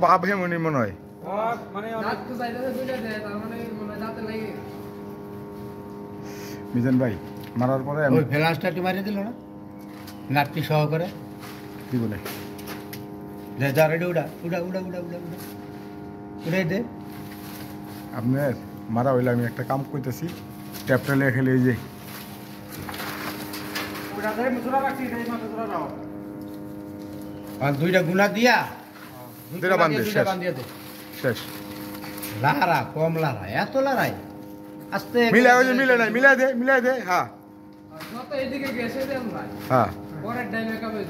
ভাবে মনে মনে হয় মিজান ভাই মারার পরে ওই ফ্লাশটা একটু মারিয়ে দিল না নাটটি সহকারে কি বলে যা রেডি উড়া উড়া উড়া উড়া উড়া উড়া উড়াই দে আপনার মারা হইলে আমি একটা কাম করতেছি ট্যাপটা লিয়ে খেলে এই যে আর দুইটা গুনা দিয়া দুইটা বান্ধে শেষ শেষ লারা কম লারা এত লারাই আস্তে মিলা ওই যে মিলে নাই মিলাই দে হ্যাঁ এদিকে গেছে হ্যাঁ পরের টাইমে কামে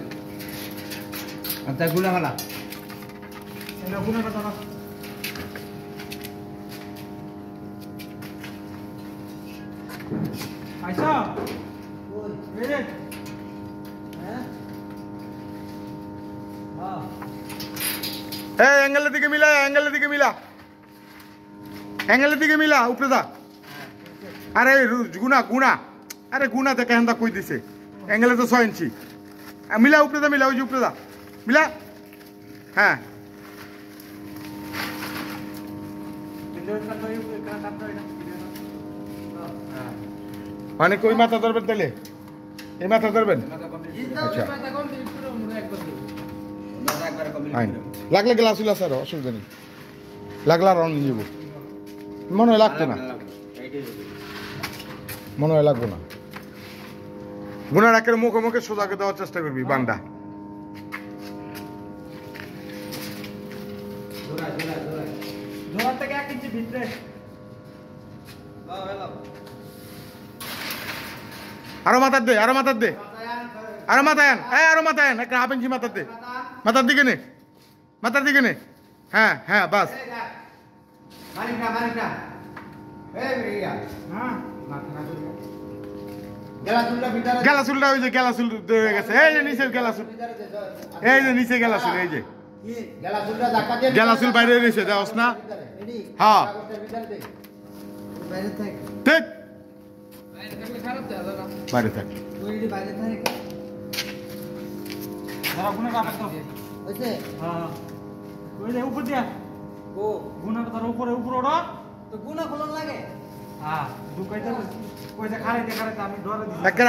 আর তা গুনা মালা গুনাটা দাও আইসা ওই রে হ্যাঁ এই অ্যাঙ্গেলের দিকে মিলা উপরে যা আরে গুনা আরে গুনা দেখে হেন্দা কই দিছে অ্যাঙ্গেলে তো 6 ইঞ্চি মিলা উপরে যা মিলা ওই যে উপরে যা মিলা হ্যাঁ মানে কই মাথা ধরবেন তাহলে এই মাথা ধরবেন আচ্ছা লাগলে গ্লাস উল্লাস আর অসুবিধা নেই লাগলে আর অন্য নিব মনে হয় লাগতো না মনে হয় লাগবো না গুনার একের মুখে সোজাকে দেওয়ার চেষ্টা করবি বান্ডা আরো মাথার দে আরো মাথায় আন একটা হাফ ইঞ্চি মাথার দে মাথার দিকে নে হ্যাঁ হ্যাঁ বাস গেলাসুলটা ওই যে গেলাসুল হয়ে গেছে এই যে নিচের গেলাসুল নিচে গেলাসুল এই যে গেলাসুল বাইরে রয়েছে দেওয়াস না হ্যাঁ ঠিক বাইরে থাক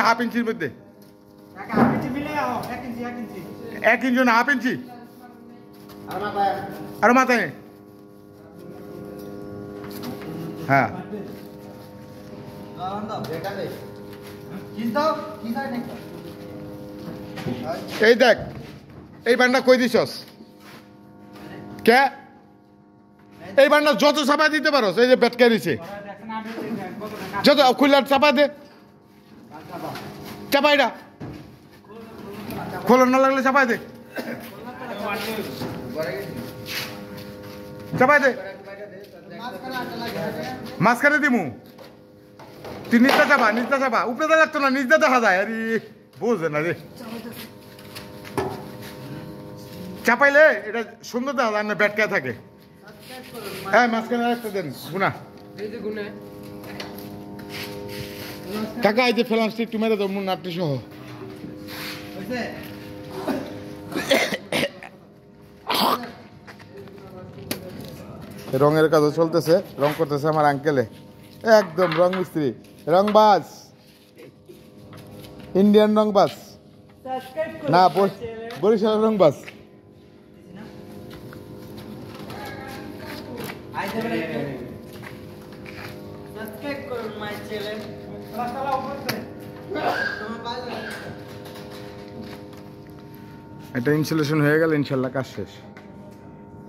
হাফ ইঞ্চির মধ্যে 1 ইঞ্চি না হাফ ইঞ্চি আর মাথায় হ্যাঁ এই দেখ এই বান্ডা কই দিছস কে এই বান্ডা যত চাপা দিতে পারোস এই যে বেটকা দিছে যত খুললার চাপা দে চাপাইটা খোলন না লাগলে চাপাই দে মাঝখানে দিমু তুই নিচটা চাপা উপরে লাগতো না নিচটা দেখা যায় আরে বোঝে না রে চাপাইলে এটা সুন্দর দেখা যায় না বেটকা থাকে হ্যাঁ মাঝখানে একটা দেন গুনা কাকা এই যে ফ্লান্সটি একটু মেরে দাও মুন নাটটি সহ রঙের কাজও চলতেছে রং করতেছে আমার আঙ্কেলে একদম রং মিস্ত্রি রংবাজ ইন্ডিয়ান রংবাজ না বরিশালের রংবাজ এটা ইনস্টলেশন হয়ে গেল ইনশাল্লাহ কাজ শেষ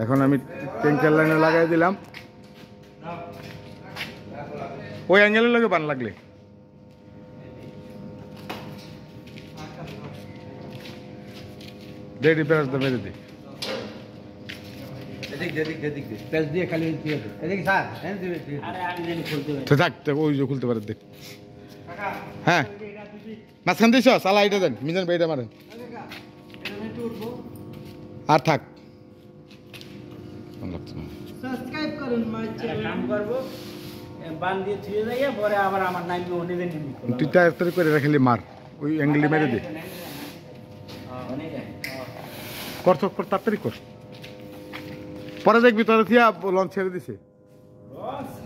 এখন আমি ট্যাঙ্কের লাইনে লাগাই দিলাম ওই অ্যাঙ্গেলের লাগে বান লাগলে দে রিপেয়ার দে মেরে দে থাক ওই যে খুলতে পারে দেখ হ্যাঁ মাঝখান দিয়েছ সালা এটা দেন মিজান ভাইটা মারেন আর থাক সাবস্ক্রাইব করুন মাই চ্যানেল কাম করব বান দিয়ে থুয়ে যাইয়া পরে আবার আমার নাম ওনে দেন তুই তাড়াতাড়ি করে রাখলি মার ওই অ্যাঙ্গেলে মেরে দে কর তাড়াতাড়ি কর পরে দেখবি তোর থিয়া লঞ্চ ছেড়ে দিছে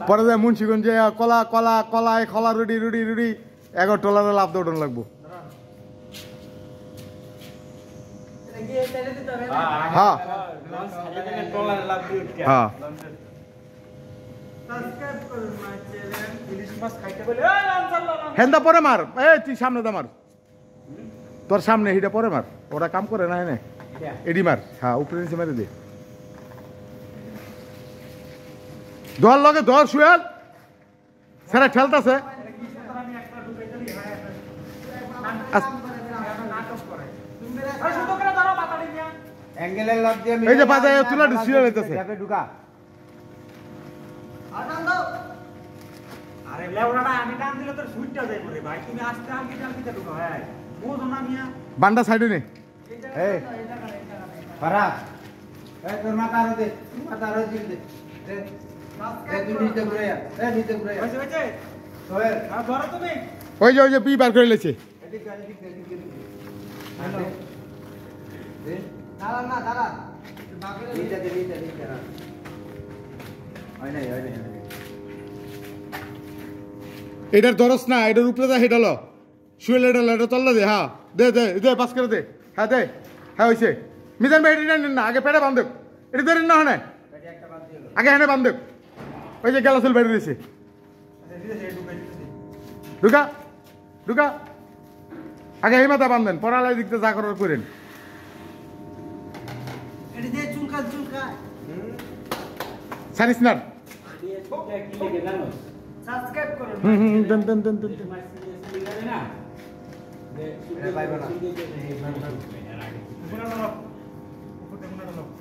পরে যায় মুন্সিগঞ্জে কলা কলা কলায় খলা রুডি রুডি রুডি 11 টলারে লাভ দৌড়ন লাগবো হ্যাঁ হ্যাঁ হেন্দা পরে মার তুই সামনে দা মার তোর সামনে হিটা পরে মার ওরা কাম করে না এনে এডি মার হ্যাঁ উপরে নিচে মারি দে ধর লগে ধর শুয়াল সেরা ঠেলতাছে অ্যাঙ্গেলের লাভ দিয়ে এই যে বাজায় তুলা ঢুকিয়ে লইতেছে ঢুকা আরে লেওড়াটা আমি টান দিলে তোর সুইটটা যাই বলে ভাই তুমি আস্তে আগে টানতে ঢুকো ভাই বুঝো না মিয়া বান্ডা সাইডে নে এই ফারাক এই তোর মাথা আরো দিল দে তুই নিচে ঘুরে যা নিচে ঘুরে যা হইছে সোহেল আর ধরো তুমি ওই যে পি বার করে লেছে এদিক হ্যালো দে দাঁড়া নিচে হয় নাই এটার ধরস না এটার উপরে দা হেডাল শুয়েল হেডাল এটা তল্লা দে হ্যাঁ দে দে দে পাস করে দে হ্যাঁ দে হ্যাঁ হয়েছে মিজান ভাই এটা নেন না আগে পেটে বান্ধব এটা ধরেন না হনে আগে হ্যাঁ বান্ধব ওই যে গেলাসুল বাইরে দিয়েছে ঢুকা ঢুকা আগে এই মাথা বান্ধেন পড়ালাই দিকতে যা করার করেন এটি দিয়ে চুলকা সানিস না কি লেগে জানো সাবস্ক্রাইব করুন দেন দেন দেন দেন না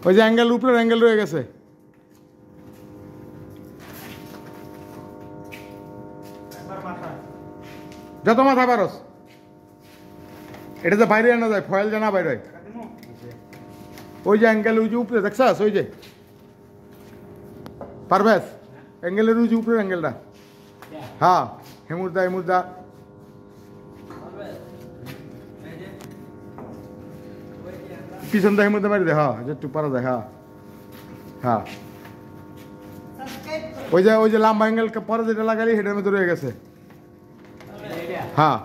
ওই যে অ্যাঙ্গেল উপরের অ্যাঙ্গেল রয়ে গেছে যত মাথা পারস এটা যে বাইরে আনা যায় ফয়েল জানা বাইরে ওই যে অ্যাঙ্গেল ওই যে উপরে দেখছাস ওই যে পারবেস অ্যাঙ্গেলের ওই যে উপরের অ্যাঙ্গেলটা হ্যাঁ হেমুরদা হেমুরদা পিছন দা হেমুরদা মারি দে হ্যাঁ একটু পারা যায় হ্যাঁ হ্যাঁ ওই যে লাম্বা অ্যাঙ্গেল পরে যেটা লাগালি সেটার মধ্যে রয়ে গেছে হ্যাঁ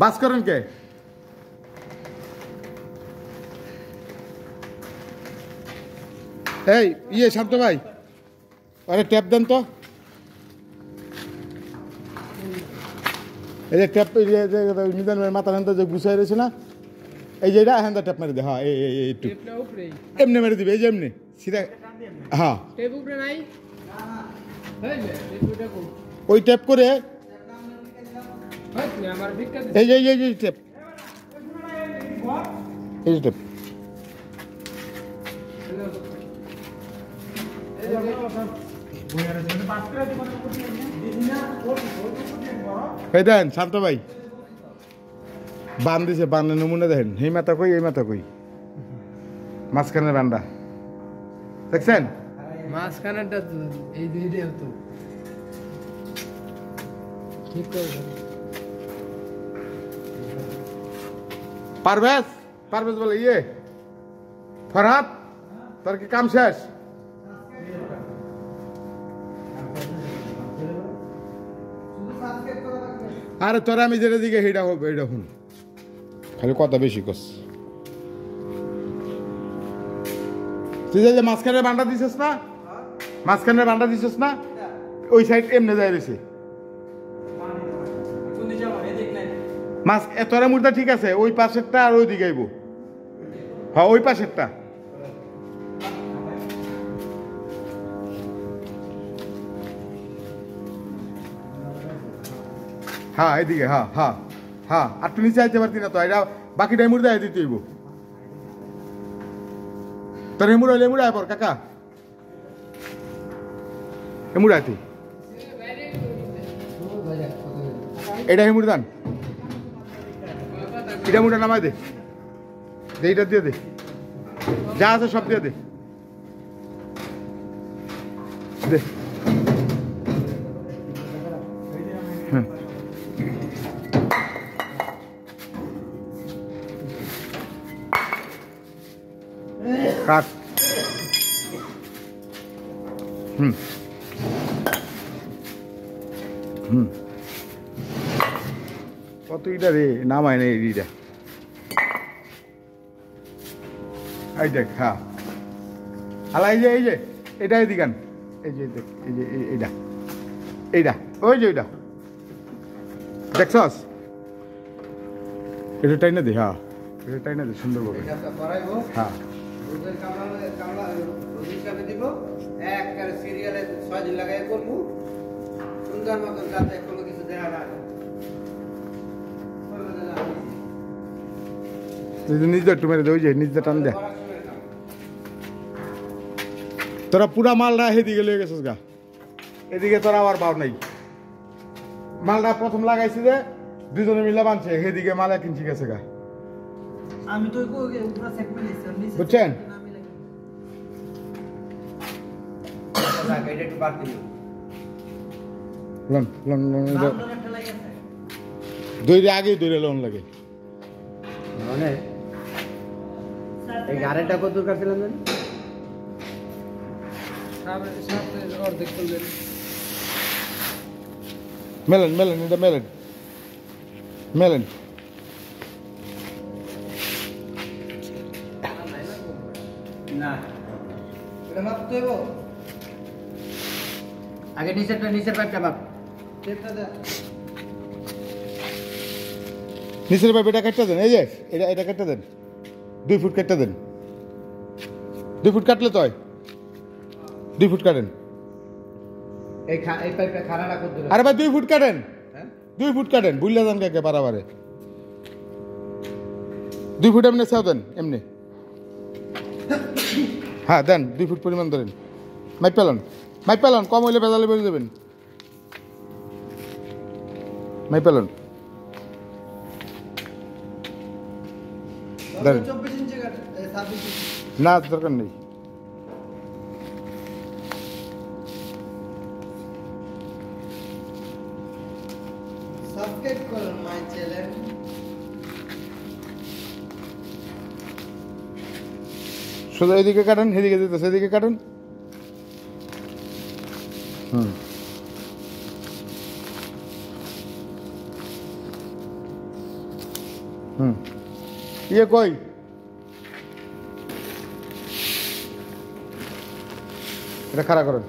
বাস করেন কে এই ইয়ে শান্ত ভাই আরে ট্যাপ দেন তো এই যে ট্যাপ মিজান ভাইয়ের মাথা হ্যান্ডা যে গুছাই রয়েছে না এই যে এটা হ্যান্ডা ট্যাপ মারি দে হ্যাঁ এই একটু এমনি মেরে দিবে এই যে এমনি সিধা হ্যাঁ ওই ট্যাপ করে এই যে ট্যাপ এই যে ট্যাপ এই দেন শান্ত ভাই বান দিছে বানের নমুনা দেখেন এই মাথা কই এই মাথা কই মাঝখানের বান্ডা দেখছেন মাঝখানেরটা এই দুইটাই তো ঠিক করে পারভেজ পারভেজ বলে ইয়ে ফরহাদ তোর কি কাম শেষ আরে তোরা আমি যেটা দিকে হেডা হবে এটা শুন খালি কথা বেশি কস তুই যে মাঝখানে বান্ডা দিছিস না মাঝখানে বান্ডা দিছিস না ওই সাইড এমনি যায় রয়েছে মাছ তোরা মুর্দা ঠিক আছে ওই পাশেরটা আর ওই দিকে আইব হ্যাঁ ওই পাশেরটা হ্যাঁ এইদিকে হ্যাঁ হ্যাঁ হ্যাঁ আর তুই নিচে আইতে পারতি না তো এটা বাকিটাই মুর্দা আই দিতে হইব তোর হেমুড় হইলে হেমুড় আয় পর কাকা হেমুড় আয় তুই এটা হেমুড় দান এটা মুড়া নামাই দে এইটা দিয়ে দে যা আছে সব দিয়ে দে দে কাট কত ইটা রে নামায় না এইটা এই দেখ হ্যাঁ হালা এই যে এটা এদিকান এই যে দেখ এই যে এইটা এইটা ওই যে ওইটা দেখছস এটা টাইনা দে হ্যাঁ এটা টাইনা দে সুন্দরভাবে এটা করাইবো হ্যাঁ দুধের কামলা রোজ হিসাবে দিব এক সিরিয়ালে 6 দিন লাগাই করব সুন্দর মতো যাতে কোনো কিছু দেখা না যায় নিজে একটু মেরে দে ওই যে নিজে টান দে তোরা পুরা মালটা এদিকে লয়ে গেছিস গা এদিকে তোরা আবার পাও নাই মালটা প্রথম লাগাইছি যে দুজনে মিলে বানছে এদিকে মালা কিনছি গেছে গা আমি তো পুরো সেট মিলাইছি বুঝছেন এটা একটু বাড়তি লন লন লন একটা লাগে আছে দইরে আগেই দইরে লোন লাগে মানে এই গাড়িটা কত দরকার ছিল জানি সাথে অর্ধেক করলেন মেলেন মেলেন এটা মেলেন মেলেন না এটা মাপ তো হইব আগে নিচের পাইপটা মাপ টেপটা দে নিচের পাইপ এটা কাটতে দেন এই যে এটা কাটতে দেন 2 ফুট কাটতে দেন 2 ফুট কাটলে তো হয় 2 ফুট কাটেন এই পাইপটা খাড়াটা কত দূর আরে ভাই 2 ফুট কাটেন হ্যাঁ 2 ফুট কাটেন বুঝলে যান কাকে বারাবারে 2 ফুট এমনি চাও দেন এমনি হ্যাঁ দেন 2 ফুট পরিমাণ ধরেন মাইপ পেলান কম হইলে বেজালে বেরিয়ে যাবেন মাইপ পেলান ধরেন 24 ইঞ্চি কাট 26 ইঞ্চি না দরকার নেই সাবস্ক্রাইব করুন মাই চ্যানেল শুধু এদিকে কাটেন এদিকে দিতেছে এদিকে কাটেন ইয়ে কই এটা খাড়া করেন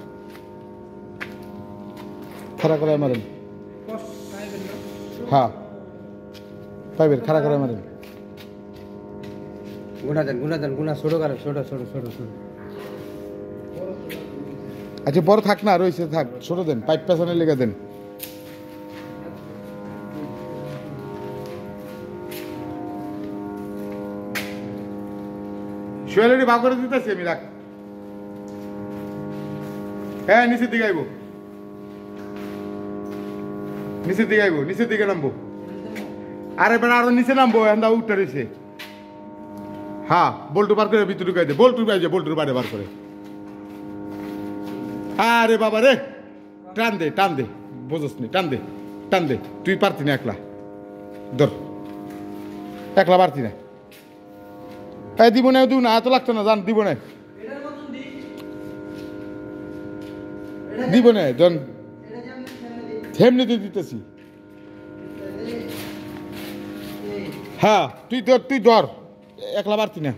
খাড়া করে মারেন হ্যাঁ পাইবেন খাড়া করে মারেন গুণা ছোট করে ছোট আচ্ছা বড় থাক না রয়েছে থাক ছোট দেন পাইপ পেছনে লেগে দেন শুয়ালেরি ভাগ করে দিতেছি আমি রাখ হ্যাঁ নিচের দিকে আইব নিচের দিকে নামবো আরে বেড়া আরো নিচে নামবো এন্দা উঠতে রয়েছে হ্যাঁ বল্টু বার করে ভিতরে ঢুকাই দে বল্টুর বাইরে বার করে আরে বাবা রে টান দে বোঝস নি টান দে তুই পারতি না একলা পারতি না এই দিব না এত লাগতো না জান দিব না জন হেমনি দিতেছি হ্যাঁ তুই ধর একলা পারতি না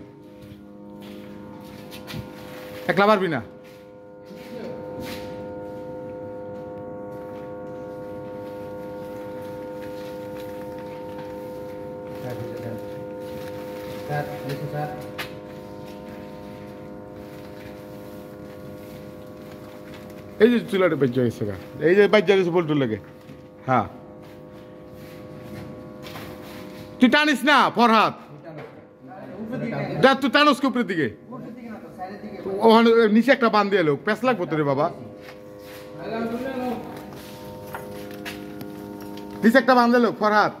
একলা পারবি না এই যে চুলাটা বাজ্যা গেছে এই যে বাজ্যা গেছে বল্টুর লাগে হ্যাঁ তুই টানিস না ফরহাদ তুই টানোস উপরের দিকে ওখানে নিচে একটা বান দিয়ে এলো প্যাঁচ লাগবো তোরে বাবা নিচে একটা বান দিল ফরহাদ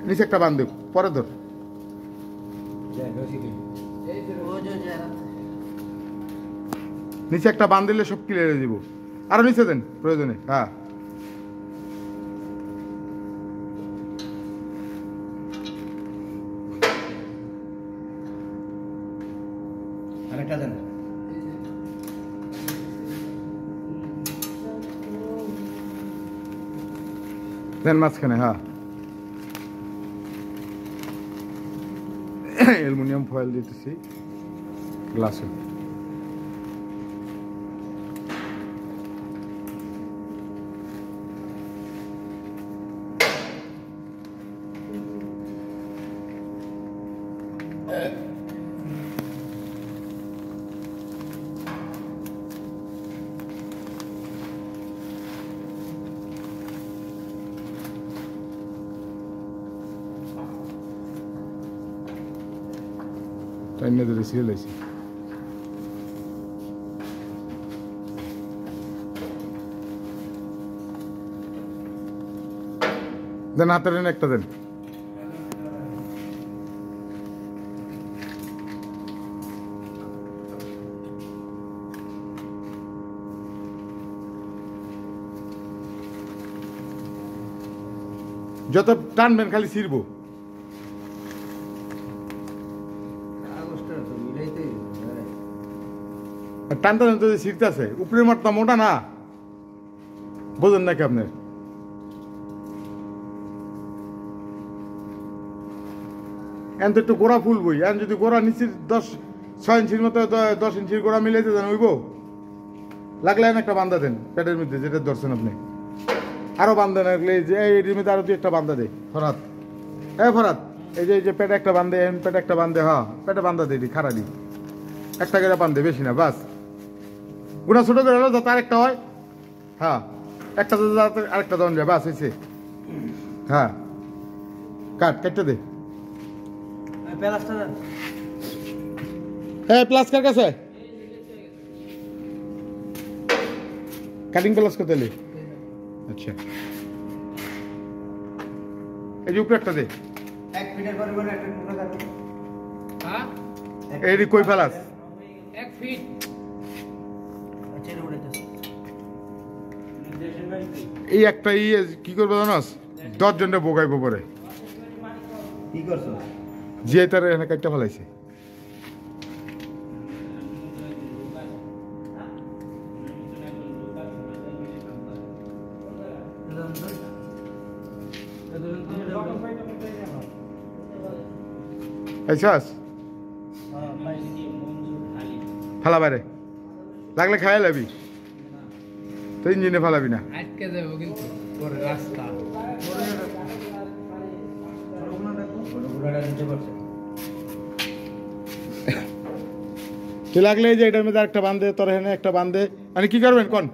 নিচে একটা বান দেব পরে ধর নিচে একটা বান দিলে সব ক্লিয়ার হয়ে দিব আরো নিচে দেন প্রয়োজনে হ্যাঁ দেন মাঝখানে, হ্যাঁ অ্যালুমিনিয়াম ফয়েল দিতেছি গ্লাসে। টাইনে ধরে সিরিয়াল আছে। দেন হাতের একটা দেন। যত টানবেন খালি ছিড়বো। টানটা টানতে ছিঁড়তে আছে, উপরের মাঠটা মোটা না, বোঝেন নাকি আপনার? এখন তো একটু গোড়া ফুলবই, এখন যদি গোড়া নিচের 6 ইঞ্চির মতো 10 ইঞ্চির গোড়া মিলাইতে দেন হইব। লাগলে একটা বান্ধা দেন পেটের মধ্যে, যেটা ধরছেন আপনি আরো বান্ধা লাগলে যে এর মধ্যে আরো 2-1টা বান্ধা দে। ফরাত, ফরাত, এই যে পেটে একটা বান্ধে, পেটে একটা বান্ধে, হ্যাঁ পেটে বান্ধা দে, খাড়া দি একটা করে বান্ধে, বেশি না, বাস। গুণা ছোট করে হলো যাতে আরেকটা হয়, হ্যাঁ একটা যাতে আরেকটা দন যায়, বাস হয়েছে। হ্যাঁ কেটে দে। হ্যাঁ প্লাস কার কাছে কাটিং প্লাস কত এলে? আচ্ছা এই যে উপরে একটা দে। 1 ফিটের পরিমাণে একটা টুকরো কাটো। হ্যাঁ এই কই ফেলাস? 1 ফিট। আচ্ছা এটা উড়াইতেছে। এই একটা কি করবো জানাস? 10 জনটা বোগাইবো পরে। কি করছো? জিয়াই তার এখানে কাটটা ফেলাইছে। আইসাস ফালা বাইরে লাগলে খাই লাবি তো, ইঞ্জিনে ফালাবি না। আটকে যাবো কিন্তু পরে রাস্তা। তুই লাগলে এই যে এটার মধ্যে একটা বান্ধে, তোর এখানে একটা বান্ধে, মানে কি করবেন কোন?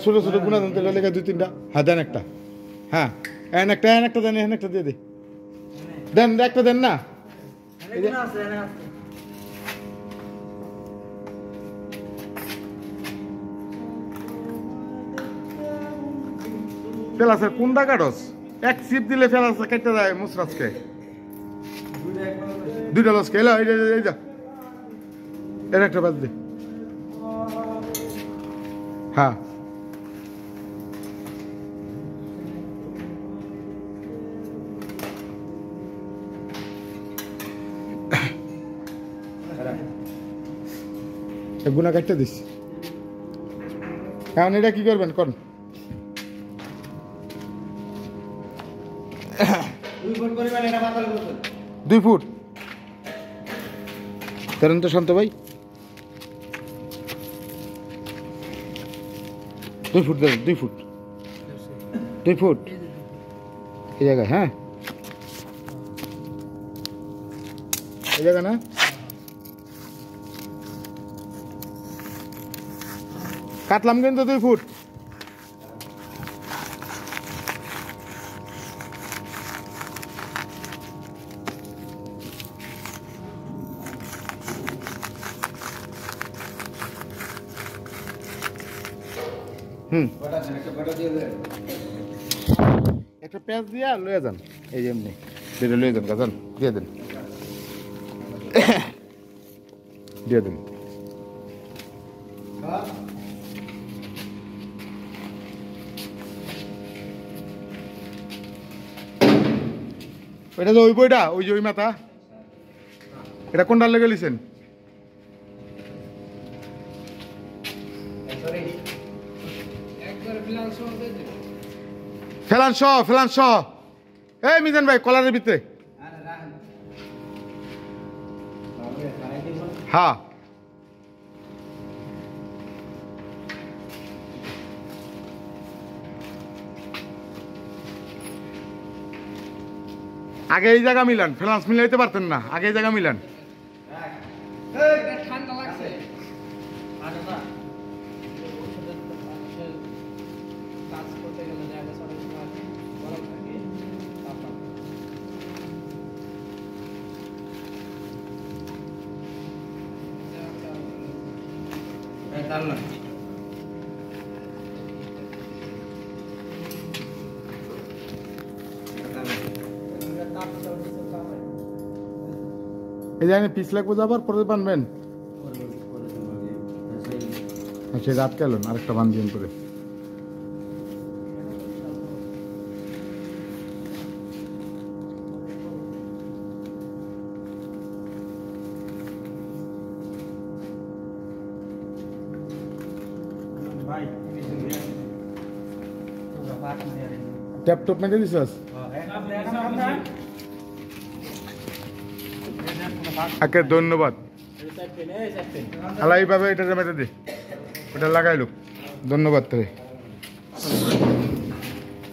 ছোট ছোট গুণা দেন তাহলে লেখা 2-3টা। হ্যাঁ দেন একটা, হ্যাঁ এখানে একটা দেন, এখানে একটা দিয়ে দে, দেন একটা দেন না। ফেলাসের কোনটা কাটস? এক সিপ দিলে ফেলাস কেটে যায় মুসরাজকে, 2টা লসকে। এলো এই যা এর একটা বাদ দে। হ্যাঁ গুণা কাটতে দিস। এখন এটা কি করবেন কোন? 2 ফুট পরিমাণে এটা পাতল করতে। 2 ফুট করেন তো শান্ত ভাই। 2 ফুট দেন, 2 ফুট, 2 ফুট এই জায়গায়। হ্যাঁ এই জায়গা না, কাটলাম কিন্তু 2 ফুট। একটা পেঁয়াজ দিয়া লয়ে যান, এই যে এমনি দুটো লয়ে যান, গাছান দিয়ে দেন, দিয়ে দেন। ওইটা তো ওই বইটা, ওই যে ওই মাথা, এটা কোনটা লেগে লিছেন? একবারে ফেলান শ এই মিজান ভাই কলারের ভিতরে আরে রাখেন বাবু খাই দিব হ্যাঁ আগে এই জায়গা মিলান ফ্লান্স মিলাইতে পারতেন না আগে এই জায়গা মিলান রাখ ঠান্ডা লাগছে আরে না কাজ করতে গেলে জায়গা সব গরম থাকে তাপমাত্রা এই তাল না এই জায়গায় পিস লাগবো যাবার পরে বানবেন আচ্ছা রাত গেলেন আরেকটা বান দিন করে ভাই তোরা পাট মেরে ট্যাপ টপ মেরে দিছস আকে ধন্যবাদ আল্লাহ এইভাবে এটা মেরে দে ওটা লাগাইলো ধন্যবাদ তোরে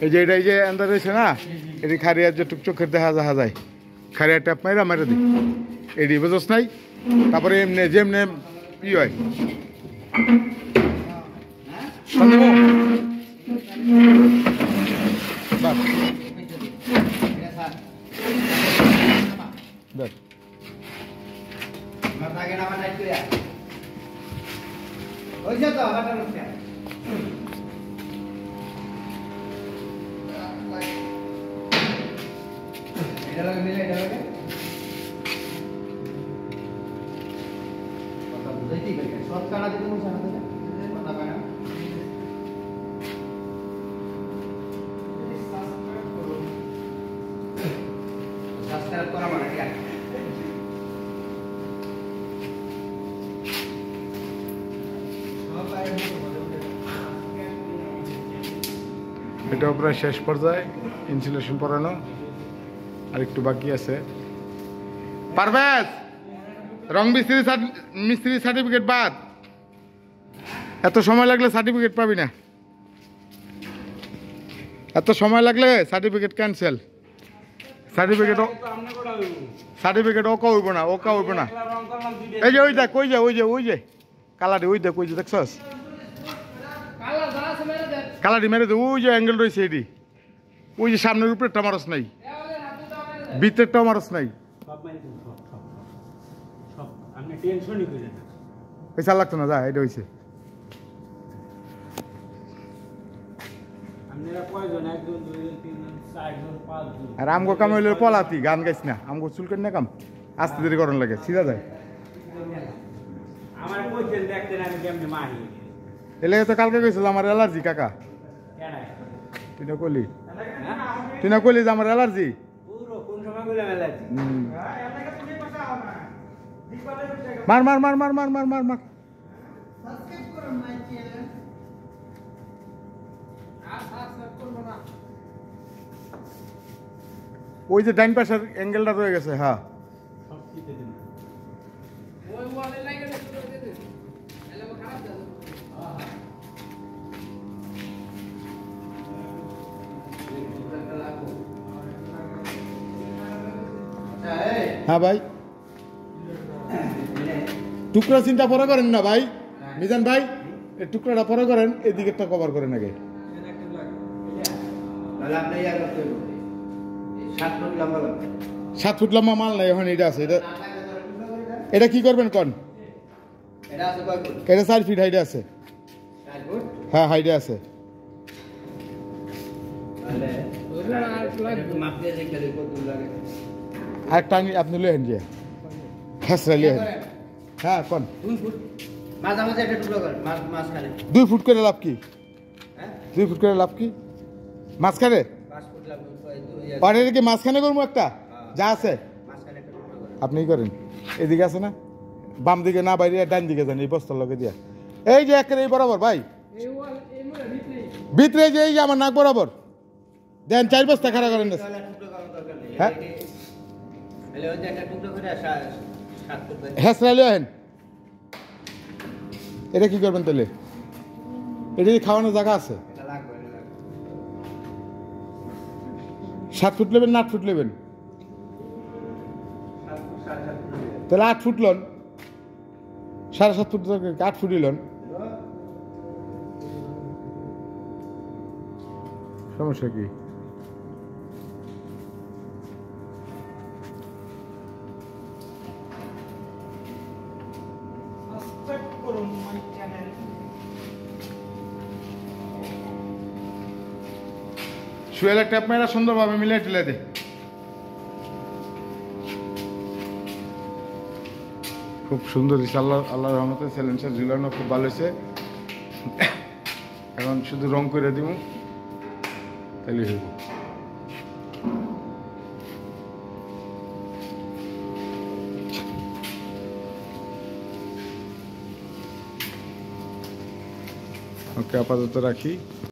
এই যে আন্দার রয়েছে না এটি খারিয়ার যে টুকচোখের দেখা যায় খারিয়ার ট্যাপ মেরা মেরে দি এটি বুঝোস নাই তারপরে এমনি যেমনি ই হয় বাস দেখ মাথা কেনা মাথা কইয়া হইছে তো মাথা রুকে এটা লাগে মিলে এটা লাগে কথা বুঝাইতে গেছে সব কানা দিতে মন সাথে কথা পায় সাবস্ক্রাইব করা মানে ঠিক আছে এটা প্রায় শেষ পর্যায়ে ইনসুলেশন পরানো আর একটু বাকি আছে পারভেজ রং মিস্ত্রি সার্টিফিকেট বাদ এত সময় লাগলে সার্টিফিকেট পাবি না এত সময় লাগলে সার্টিফিকেট ক্যান্সেল সার্টিফিকেট ওকা হইব না এই যে ওই দেখ ওই যে কালারি ওই দেখ দেখছস কালা যা আছে মেরে দেন কালারি মেরে দে ওই যে অ্যাঙ্গেল রয়েছে এটি ওই যে সামনের উপরেরটা মারস নাই এওলে হাতুটা মেরে দেন ভিতরেরটাও মারস নাই সব মাইরে দিন সব আপনি টেনশনই করেন না পয়সা লাগতো না যা এটা হয়েছে আপনারা কয়জন একজন দুইজন তিনজন চারজন পাঁচজন আর আমগো কাম হইলে পলাতি গান গাইছ না আমগো চুলকেন না কাম আস্তে দেরি করন লাগে সিধা যায় আমার কইছেন দেখতেন আমি কেমনে মারি এলে তো কালকে কইছিল আমার অ্যালার্জি কাকা কেন তুই না কইলি যে আমার অ্যালার্জি পুরো কোন সময় কইলা মেলাছি মার ওই যে ডাইন পাশের অ্যাঙ্গেলটা রয়ে গেছে হ্যাঁ সব দিতে দিন ওই ওয়ালে লাগে না শুরু করে দেন এলে খারাপ যাবে হ্যাঁ ভাই টুকরা চিন্তা পরে করেন না ভাই মিজান ভাই এই টুকরাটা পরে করেন এদিকেরটা কভার করেন আগে তাহলে আপনি ইয়া করতে হবে 7 ফুট লম্বা লাগবে 7 ফুট লম্বা মাল নাই এখন এটা আছে এটা কি করবেন কোন এটা আছে কয় ফুট এটা 4 ফিট হাইটে আছে 4 ফুট হ্যাঁ হাইটে আছে তাহলে ওগুলো আর লাগবে একটু মাপ দিয়ে দেখতে কত দূর লাগে আর টানি আপনি লেহেন যে খাসরা লেহেন হ্যাঁ কোন 2 ফুট মাঝামাঝি একটা টুকরো করেন মাঝখানে 2 ফুট করে লাভ কি হ্যাঁ 2 ফুট করে লাভ কি মাঝখানে 5 ফুট লাগবে আর এদিকে মাঝখানে করবো একটা যা আছে মাঝখানে একটা টুকরো করেন আপনিই করেন এদিকে আছে না বাম দিকে না বাইরে ডান দিকে যান এই বস্তার লগে দিয়া এই যে একের এই বরাবর ভাই এই ওয়াল এই মোড়ে ভিতরে ভিতরে যে এই যে আমার নাক বরাবর দেন 4 বস্তা খাড়া করেন না। হ্যাঁ হ্যাঁ স্রাইলে হেন এটা কি করবেন তাহলে? এটা কি খাওয়ানোর জায়গা আছে? 7 ফুট নেবেন না 8 ফুট নেবেন? তাহলে 8 ফুট লন, 7.5 ফুট দরকার, 8 ফুটই লন, সমস্যা কি? সাবস্ক্রাইব করুন মাই চ্যানেল। শুয়েলের ট্যাপ মেয়েরা সুন্দরভাবে মিলিয়ে টিলে দে। খুব সুন্দর হয়েছে, আল্লাহর রহমতে সাইলেন্সার ঝুলানো খুব ভালো হয়েছে। এখন শুধু রং করে দিব, তাহলে হইব। ওকে আপাতত রাখি।